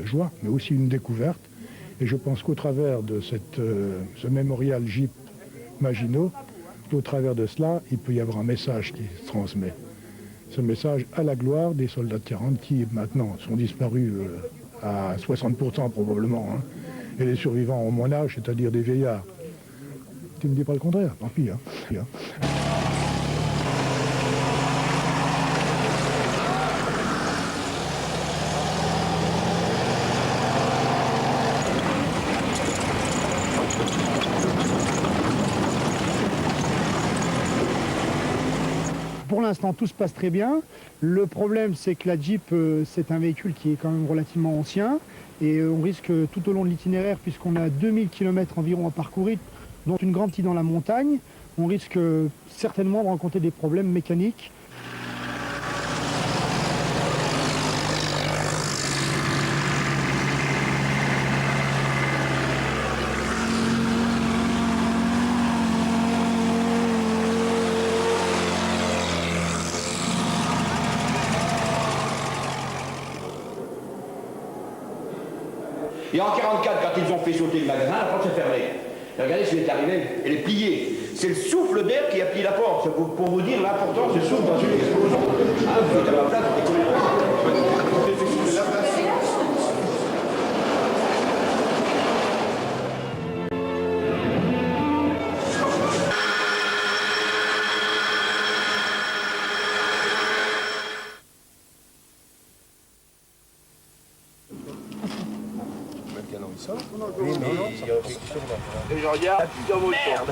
Joie, mais aussi une découverte. Et je pense qu'au travers de ce mémorial Jeep Maginot, au travers de cela, il peut y avoir un message qui se transmet. Ce message à la gloire des soldats de 40 qui maintenant sont disparus à 60% probablement, hein, et les survivants ont mon âge, c'est-à-dire des vieillards. Tu ne me dis pas le contraire, tant pis. Hein. Pour l'instant, tout se passe très bien. Le problème, c'est que la Jeep, c'est un véhicule qui est quand même relativement ancien. Et on risque tout au long de l'itinéraire, puisqu'on a 2000 km environ à parcourir, dont une grande partie dans la montagne, on risque certainement de rencontrer des problèmes mécaniques. Et en 44, quand ils ont fait sauter le magasin, la porte s'est fermée. Et regardez ce qui est arrivé, elle est pliée. C'est le souffle d'air qui a plié la porte. C'est pour vous dire l'importance du souffle dans une explosion. Ah, vous êtes à ma place, Oui, mais il y a quelque chose dans et je regarde, putain, vos merde.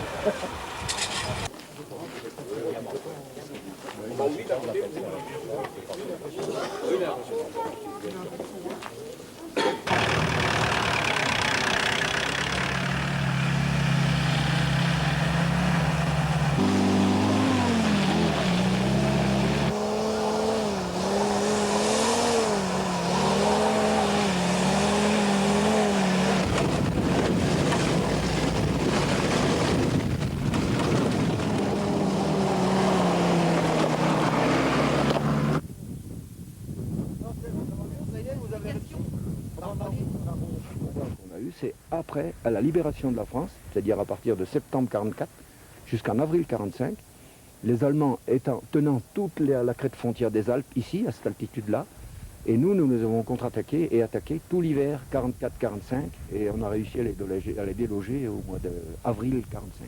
C'est après, à la libération de la France, c'est-à-dire à partir de septembre 44 jusqu'en avril 45, les Allemands tenant toute la crête frontière des Alpes, ici, à cette altitude-là, et nous avons contre-attaqué et attaqué tout l'hiver 44-45, et on a réussi à les déloger au mois d'avril 45.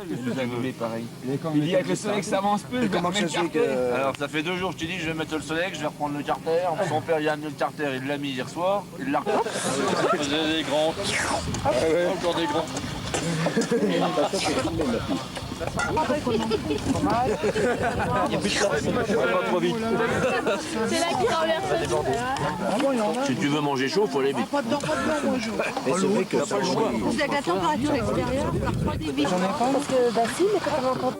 Je suis agglomé pareil. Il dit avec le soleil que ça avance peu, je vais remettre le carter. Alors ça fait 2 jours, je t'ai dit je vais mettre le soleil, je vais reprendre le carter. Son père Yann le carter, il l'a mis hier soir, il l'a repris. J'ai des grands. Encore des grands. Pas trop vite. C'est là qu'il renverse. Si tu veux manger chaud, faut aller vite. Pas dedans, moi je. Mais c'est vrai que ça joue. Vous avez la température extérieure, par 3 débits. J'en ai pas. Parce que, bah si, mais quand on a encore.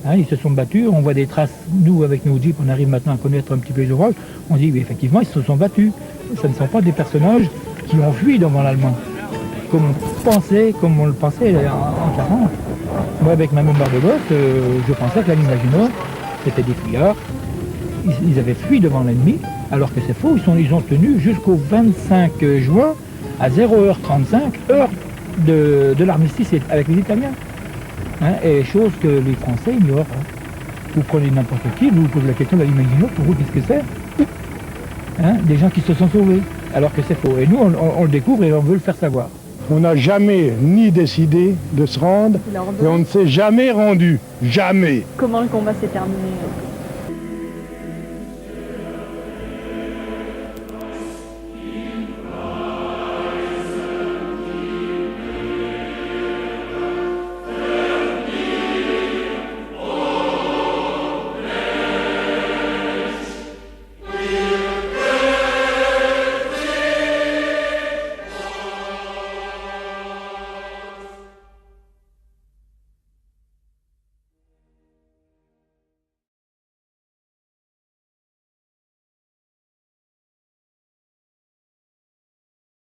Hein, ils se sont battus, on voit des traces, nous avec nos jeeps, on arrive maintenant à connaître un petit peu les ouvrages, on dit oui, effectivement ils se sont battus. Ce ne sont pas des personnages qui ont fui devant l'Allemand, comme on le pensait en 40. Moi avec ma mémoire de gosse, je pensais que la ligne Maginot, c'était des fuyards, ils avaient fui devant l'ennemi, alors que c'est faux, ils ont tenu jusqu'au 25 juin à 0h35, heure de l'armistice avec les Italiens. Hein, et chose que les Français ignorent. Hein. Vous prenez n'importe qui, vous posez la question de la ligne Maginot, pour vous, qu'est-ce que c'est? Hein, des gens qui se sont sauvés, alors que c'est faux. Et nous, on le découvre et on veut le faire savoir. On n'a jamais ni décidé de se rendre, et on ne s'est jamais rendu. Jamais. Comment le combat s'est terminé?